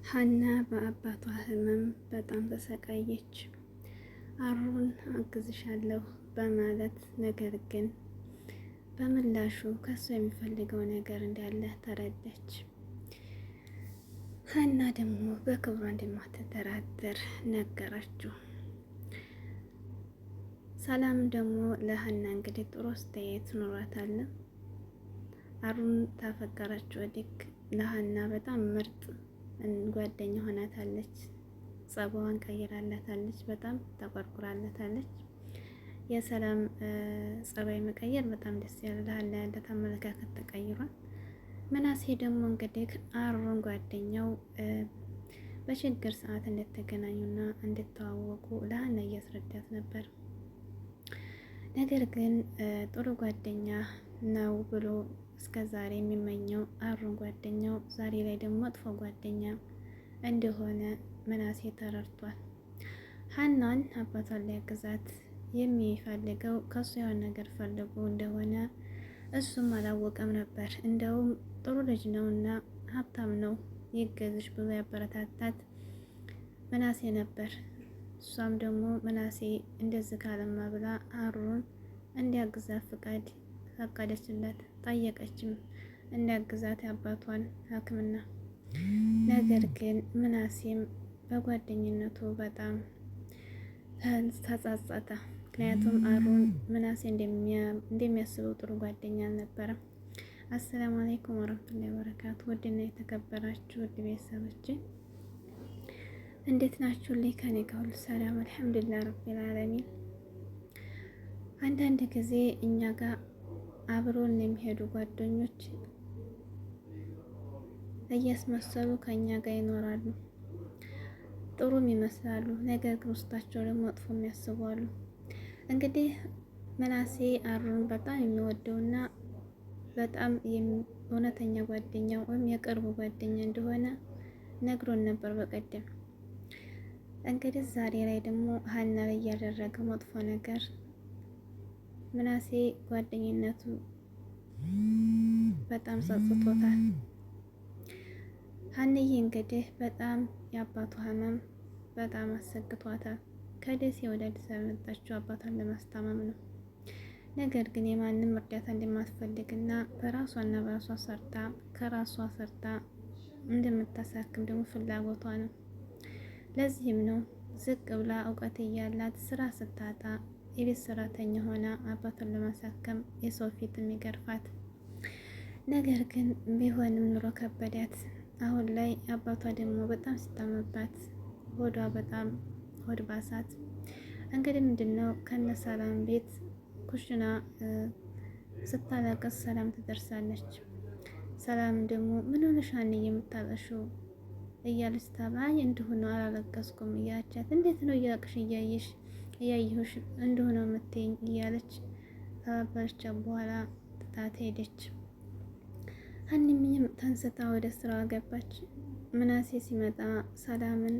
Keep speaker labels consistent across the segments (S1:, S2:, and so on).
S1: ሀና በአባቷ ህመም በጣም ተሰቃየች። አሩን አግዝሻለሁ በማለት ነገር ግን በምላሹ ከሱ የሚፈልገው ነገር እንዳለ ተረዳች። ሀና ደግሞ በክብሯ እንደማትደራደር ነገረችው። ሰላም ደግሞ ለሀና እንግዲህ ጥሩ አስተያየት ኖሯታል። አሩን ታፈቀረችው ወዲክ ለሀና በጣም ምርጥ ጓደኛ ሆናታለች። ጸባዋን ቀይራላታለች። በጣም ተቆርቁራላታለች። የሰላም ጸባይ መቀየር በጣም ደስ ያላል። ያለት አመለካከት ተቀይሯል። ምናሴ ደግሞ እንግዲህ አሩን ጓደኛው በችግር ሰዓት እንድትገናኙና እንድትተዋወቁ ለሀና እያስረዳት ነበር። ነገር ግን ጥሩ ጓደኛ ነው ብሎ እስከ ዛሬ የሚመኘው አሩን ጓደኛው ዛሬ ላይ ደግሞ መጥፎ ጓደኛ እንደሆነ ምናሴ ተረድቷል። ሀናን አባቷን ሊያግዛት የሚፈልገው ከሱ የሆነ ነገር ፈልጎ እንደሆነ እሱም አላወቀም ነበር። እንደውም ጥሩ ልጅ ነውና ሀብታም ነው ይገዝሽ ብሎ ያበረታታት ምናሴ ነበር። እሷም ደግሞ ምናሴ እንደዚህ ካለማ ብላ አሩን እንዲያግዛት ፈቀደችለት። ጠየቀችም እንዲያግዛት የአባቷን ሕክምና። ነገር ግን ምናሴም በጓደኝነቱ በጣም ተጸጸተ። ምክንያቱም አሩን ምናሴ እንደሚያስበው ጥሩ ጓደኛ አልነበረም። አሰላሙ አለይኩም ወረህመቱላሂ ወበረካቱ። ውድና የተከበራችሁ ውድ ቤተሰቦቼ እንዴት ናችሁ? ከኔ ጋር ሁሉ ሰላም አልሐምዱሊላህ ረቢል ዓለሚን። አንዳንድ ጊዜ እኛ ጋር አብሮን የሚሄዱ ጓደኞች እያስመሰሉ ከእኛ ጋር ይኖራሉ። ጥሩም ይመስላሉ፣ ነገር ግን ውስጣቸው ደግሞ መጥፎ የሚያስባሉ። እንግዲህ ምናሴ አሩን በጣም የሚወደውና በጣም እውነተኛ ጓደኛው ወይም የቅርቡ ጓደኛ እንደሆነ ነግሮን ነበር በቀደም። እንግዲህ ዛሬ ላይ ደግሞ ሀና ላይ ያደረገው መጥፎ ነገር ምናሴ ጓደኝነቱ በጣም ጸጽቶታል። ሀንዬ እንግዲህ በጣም የአባቷ ህመም በጣም አሰግቷታል። ከደሴ ወደ አዲስ አበባ የመጣችው አባቷን ለማስታመም ነው። ነገር ግን የማንም እርዳታ እንደማትፈልግና በራሷና በራሷ ሰርታ ከራሷ ሰርታ እንደምታሳክም ደግሞ ፍላጎቷ ነው። ለዚህም ነው ዝቅ ብላ እውቀት እያላት ስራ ስታጣ የቤት ሰራተኛ ሆና አባቷን ለማሳከም የሰው ፊት የሚገርፋት። ነገር ግን ቢሆንም ኑሮ ከበዳት። አሁን ላይ አባቷ ደግሞ በጣም ሲታመባት ሆዷ በጣም ሆድ ባሳት። እንግዲህ ምንድነው ከነ ሰላም ቤት ኩሽና ስታለቅስ ሰላም ትደርሳለች። ሰላም ደግሞ ምን ሆነሽ ሀንዬ የምታለቅሽው እያለች ታባይ እንደሆነ አላለቀስኩም እያቻት እንዴት ነው እያቅሽ እያየሁሽ እንደሆነ የምትይኝ እያለች ተባባለች። በኋላ ትታት ሄደች። ሀኒምም ተንስታ ወደ ስራዋ ገባች። ምናሴ ሲመጣ ሰላምን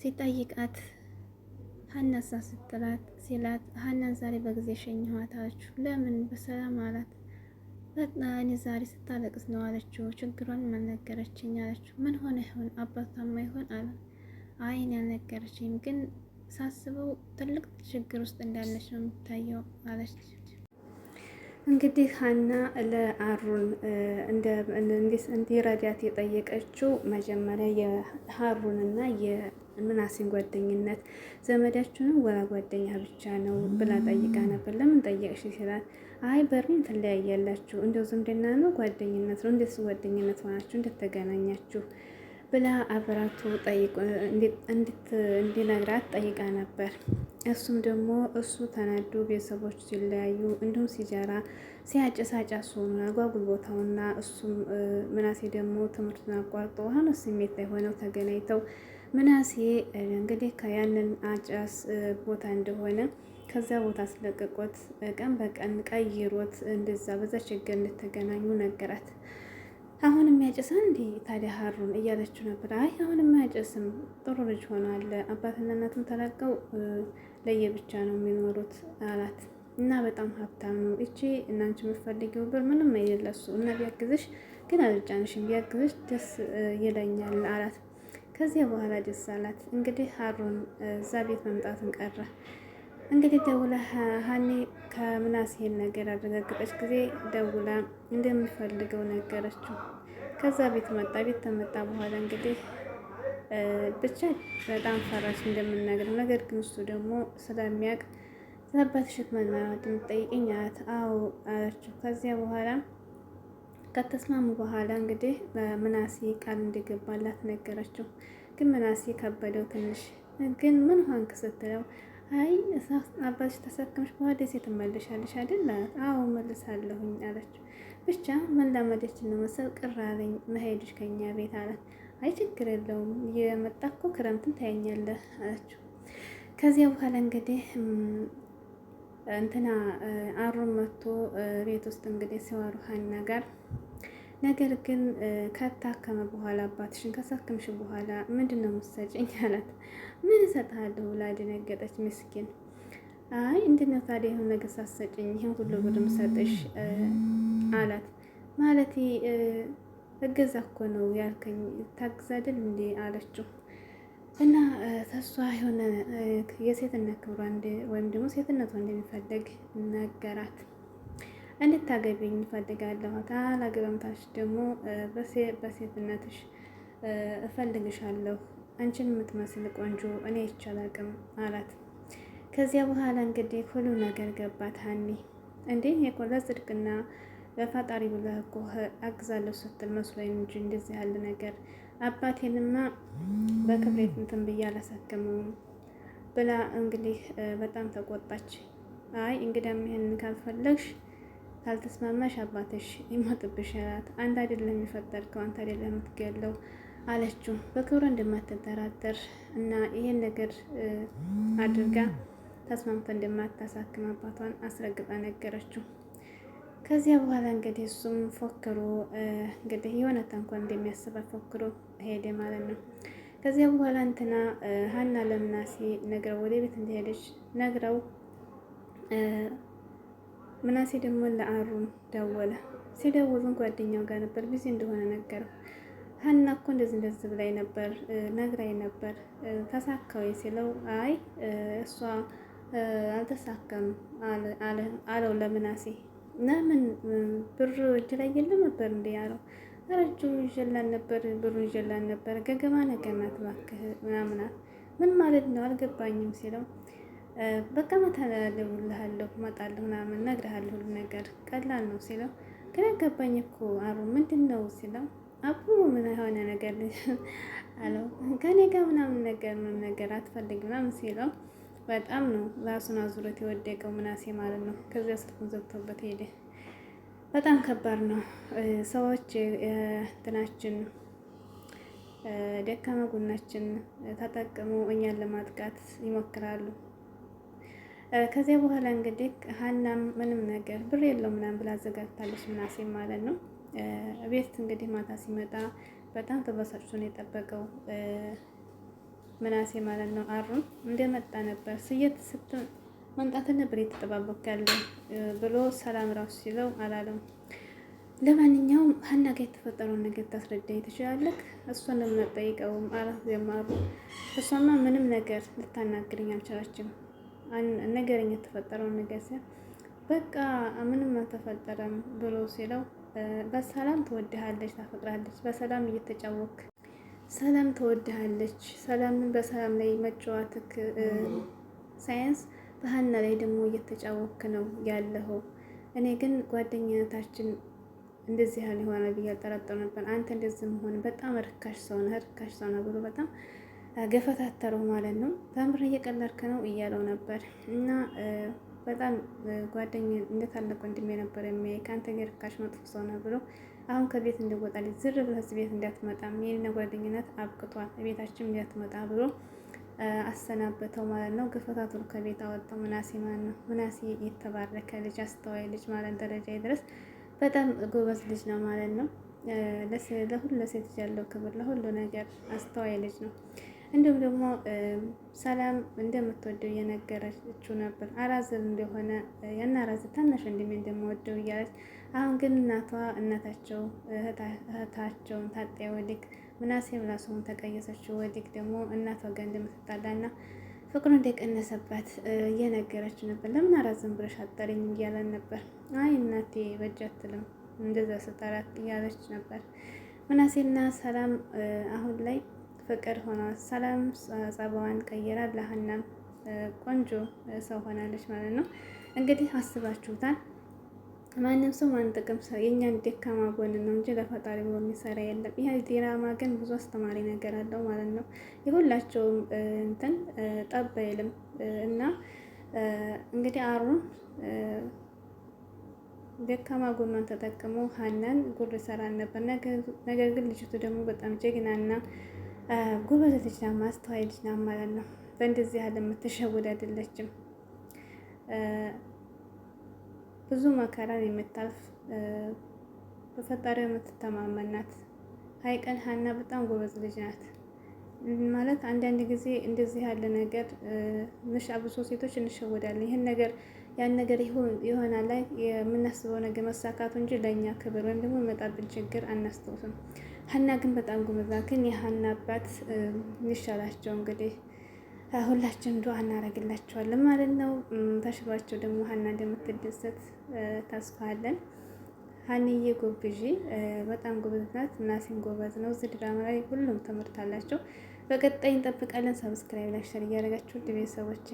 S1: ሲጠይቃት ሀናሳ ስትላት ሲላት ሀናን ዛሬ በጊዜ ሸኝኋት አለችው። ለምን በሰላም አላት። እኔ ዛሬ ስታለቅስ ነው አለችው። ችግሯን አልነገረችኝ አለችው። ምን ሆነ ይሆን አባቷማ ይሆን አለ። አይን ያልነገረችኝ ግን ሳስበው ትልቅ ችግር ውስጥ እንዳለች ነው የምታየው አለች። እንግዲህ ሀና ለአሩን እንዲረዳት የጠየቀችው መጀመሪያ የሀሩንና የምናሴን ጓደኝነት ዘመዳችሁንም ወላ ጓደኛ ብቻ ነው ብላ ጠይቃ ነበር። ለምን ጠየቅሽ ሲላት አይ በርሜን ትለያያላችሁ እንደው ዝምድና ነው ጓደኝነት ነው እንዴት ጓደኝነት ሆናችሁ እንደተገናኛችሁ ብላ አብራቱ እንዲነግራት ጠይቃ ነበር። እሱም ደግሞ እሱ ተናዶ ቤተሰቦች ሲለያዩ እንዲሁም ሲጀራ ሲያጨሳጫሱ አጓጉል ቦታውና እሱም ምናሴ ደግሞ ትምህርቱን አቋርጦ አሁን ስሜት ላይ ሆነው ተገናኝተው ምናሴ እንግዲህ ከያንን አጫስ ቦታ እንደሆነ ከዛ ቦታ አስለቅቆት ቀን በቀን ቀይሮት እንደዛ በዛ ችግር እንድትገናኙ ነገራት። አሁንም ያጨሳ እንዴ ታዲያ ሀሩን እያለችው ነበር። አይ አሁንም አያጨስም ጥሩ ልጅ ሆኗል። አባትና እናቱም ተላቀው ለየብቻ ነው የሚኖሩት አላት። እና በጣም ሀብታም ነው። እቺ እናንቺ የምትፈልጊው ብር ምንም አይደለሱ እና ቢያግዝሽ ግን አልጫንሽም፣ ቢያግዝሽ ደስ ይለኛል አላት። ከዚያ በኋላ ደስ አላት። እንግዲህ ሀሩን እዛ ቤት መምጣትን ቀረ። እንግዲህ ደውላ ሀኒ ከምናሴን ነገር አረጋገጠች ጊዜ ደውላ እንደሚፈልገው ነገረችው። ከዛ ቤት መጣ። ቤት ተመጣ በኋላ እንግዲህ ብቻ በጣም ፈራች እንደምናገር። ነገር ግን እሱ ደግሞ ስለሚያውቅ ስለአባትሽ መናት የምትጠይቀኝ አላት። አዎ አለችው። ከዚያ በኋላ ከተስማሙ በኋላ እንግዲህ ምናሴ ቃል እንደገባላት ነገረችው። ግን ምናሴ ከበደው ትንሽ። ግን ምን ሆንክ ስትለው አይ አባትሽ ተሰከምሽ በኋላ ደሴ ትመለሻለሽ አይደል? አዎ መልሳለሁኝ አለችው። ብቻ መላመደች ነው መሰል ቅር አለኝ መሄድሽ ከኛ ቤት አላት። አይ ችግር የለውም የመጣ እኮ ክረምትን ታየኛለህ አለችው። ከዚያ በኋላ እንግዲህ እንትና አሩን መጥቶ ቤት ውስጥ እንግዲህ ሲዋሩ ሀና ጋር ነገር ግን ከታከመ በኋላ አባትሽን ከሳከምሽ በኋላ ምንድን ነው የምትሰጪኝ አላት። ምን እሰጥሃለሁ ብላ ደነገጠች። ምስኪን አይ እንዴት ነው ታዲያ ይሁን ነገር ሳትሰጪኝ ይሄን ሁሉ ብር የምሰጥሽ አላት። ማለቴ እገዛ እኮ ነው ያልከኝ ታግዛ አይደል እንዴ አለችው። እና ተሷ የሆነ የሴትነት ክብሯ ወይም ደግሞ ሴትነቷ እንደሚፈልግ ነገራት። እንድታገቢኝ እፈልጋለሁ፣ ካላገባምታሽ ደግሞ በሴትነትሽ እፈልግሻለሁ፣ አንቺን የምትመስል ቆንጆ እኔ አይቻል አቅም አላት። ከዚያ በኋላ እንግዲህ ሁሉ ነገር ገባት ሀኒ። እንዴ የቆለ ጽድቅና በፈጣሪ ብለህ እኮ አግዛለሁ ስትል መስሎኝ እንጂ እንደዚህ ያለ ነገር አባቴንማ በክብሬት እንትን ብዬ አላሳከመውም ብላ እንግዲህ በጣም ተቆጣች። አይ እንግዲያም ይሄንን ካልፈለግሽ ካልተስማማሽ አባትሽ ይሞትብሽ አላት። አንተ አይደለም የፈጠርከው፣ አንተ አይደለም የምትገለው አለችው። በክብሯ እንደማትጠራጠር እና ይሄን ነገር አድርጋ ተስማምታ እንደማታሳክም አባቷን አስረግጣ ነገረችው። ከዚያ በኋላ እንግዲህ እሱም ፎክሮ እንግዲህ የሆነ ተንኮል እንደሚያስባት ፎክሮ ሄደ ማለት ነው። ከዚያ በኋላ እንትና ሀና ለምናሴ ነግረው ወደ ቤት እንደሄደች ነግረው ምናሴ ደግሞ ለአሩን ደወለ። ሲደውሉን ጓደኛው ጋር ነበር ቢዚ እንደሆነ ነገረው። ሀና እኮ እንደዚህ ብላኝ ነበር ነግራኝ ነበር ተሳካዊ ሲለው አይ እሷ አልተሳካም አለው ለምናሴ። ለምን ብር እጅ ላይ የለም ነበር እንዴ ያለው። ረጁ ይዤላን ነበር ብሩን ይዤላን ነበር ገገማ ነገር ናት እባክህ ምናምናት። ምን ማለት ነው አልገባኝም ሲለው በቃ እደውልልሃለሁ እመጣለሁ ምናምን እነግርሃለሁ ሁሉ ነገር ቀላል ነው ሲለው ግን አልገባኝ እኮ አሩ ምንድን ነው ሲለው አቡ ምን የሆነ ነገር አለው ከኔ ጋር ምናምን ነገር አትፈልግ ምናምን ሲለው በጣም ነው ራሱን አዙሮት የወደቀው ምናሴ ማለት ነው። ከዚያ ስልኩን ዘግቶበት ሄደ። በጣም ከባድ ነው። ሰዎች እንትናችን ደካማ ጎናችን ተጠቅመው እኛን ለማጥቃት ይሞክራሉ። ከዚያ በኋላ እንግዲህ ሀናም ምንም ነገር ብር የለው ምናምን ብላ አዘጋጅታለች ምናሴ ማለት ነው። ቤት እንግዲህ ማታ ሲመጣ በጣም ተበሳጭቶ ነው የጠበቀው ምናሴ ማለት ነው። አሩን እንደመጣ ነበር ስየት መምጣት ነበር የተጠባበቅ ያለው ብሎ ሰላም ራሱ ሲለው አላለም። ለማንኛውም ሀና ጋር የተፈጠረውን ነገር ታስረዳኝ ትችላለህ? እሷን ለምን አትጠይቀውም አላት የማሩ። እሷማ ምንም ነገር ልታናግረኝ አልቻለችም። ነገረኝ የተፈጠረውን ነገር ሲል በቃ ምንም አልተፈጠረም ብሎ ሲለው በሰላም ትወድሃለች፣ ታፈቅራለች፣ በሰላም እየተጫወክ ሰላም ትወድሃለች። ሰላምን በሰላም ላይ መጫወትክ ሳይንስ በሀና ላይ ደግሞ እየተጫወክ ነው ያለኸው። እኔ ግን ጓደኝነታችን እንደዚህ ያህል ይሆናል ብዬ አልጠረጠርኩም ነበር። አንተ እንደዚህ መሆን በጣም ርካሽ ሰው ነህ ብሎ በጣም ገፈታተረው ማለት ነው። ተምር እየቀለድክ ነው እያለው ነበር እና በጣም ጓደኛ እንደታለቀ ወንድሜ ነበር የሚያይ ከአንተ ጋር ርካሽ መጥፎ ሰው ነው ብሎ አሁን ከቤት እንደወጣልኝ ዝር ብለህ እዚህ ቤት እንዳትመጣም የኔና ጓደኝነት አብቅቷል፣ ቤታችን እንዳትመጣ ብሎ አሰናበተው ማለት ነው። ገፈታተሩ ከቤት አወጣው ምናሴ ማለት ነው። ምናሴ የተባረከ ልጅ አስተዋይ ልጅ ማለት ደረጃ ድረስ በጣም ጎበዝ ልጅ ነው ማለት ነው። ለሁሉ ለሴት ልጅ ያለው ክብር ለሁሉ ነገር አስተዋይ ልጅ ነው። እንዲሁም ደግሞ ሰላም እንደምትወደው እየነገረችው ነበር። አራዝር እንደሆነ ያን አራዝር ታናሽ ወንድሜ እንደምወደው እያለች አሁን ግን እናታቸው እህታቸውን ታጣይ ወዲክ ምናሴ ብላ ስሙን ተቀየሰችው። ወዲክ ደግሞ እናቷ ጋር እንደምትጣላና ፍቅሩ እንደቀነሰባት እየነገረች ነበር። ለምን አራዝም ብለሽ አጠሪኝም እያለን ነበር። አይ እናቴ በእጅ አትልም እንደዛ ስጠራት እያለች ነበር። ምናሴና ሰላም አሁን ላይ ፍቅር ሆኗል። ሰላም ጸባዋን ቀይራ ለሀናም ቆንጆ ሰው ሆናለች ማለት ነው። እንግዲህ አስባችሁታል። ማንም ሰው ማን ጥቅም የእኛን ደካማ ጎን ነው እንጂ ለፈጣሪ ብሎ የሚሰራ የለም። ይህ ዲራማ ግን ብዙ አስተማሪ ነገር አለው ማለት ነው። የሁላቸውም እንትን ጠብ አይልም እና እንግዲህ አሩን ደካማ ጎኗን ተጠቅሞ ሀናን ጉር ሰራን ነበር። ነገር ግን ልጅቱ ደግሞ በጣም ጀግናና ጎበዝ ልጅ ናት፣ ማስተዋይ ልጅ ናት ማለት ነው። በእንደዚህ ያለ የምትሸውድ አይደለችም። ብዙ መከራን የምታልፍ በፈጣሪው የምትተማመን ናት። ሀይቀን ሀና በጣም ጎበዝ ልጅ ናት ማለት አንዳንድ ጊዜ እንደዚህ ያለ ነገር አብሶ ሴቶች እንሸወዳለን። ይህን ነገር ያን ነገር ይሆናል ላይ የምናስበው ነገር መሳካቱ እንጂ ለእኛ ክብር ወይም ደግሞ የመጣብን ችግር አናስታውስም። ሀና ግን በጣም ጎበዝ ናት። ግን የሀና አባት ይሻላቸው እንግዲህ ሁላችን ዱዓ እናደርግላቸዋለን ማለት ነው። ተሽሏቸው ደግሞ ሀና እንደምትደሰት ተስፋ አለን። ሀኒዬ ጎብዢ በጣም ጎበዝ ናት። ምናሴም ጎበዝ ነው። እዚህ ድራማ ላይ ሁሉም ትምህርት አላቸው። በቀጣይ እንጠብቃለን። ሰብስክራይብ፣ ላይክ፣ ሸር እያደረጋችሁ ቤተሰቦቼ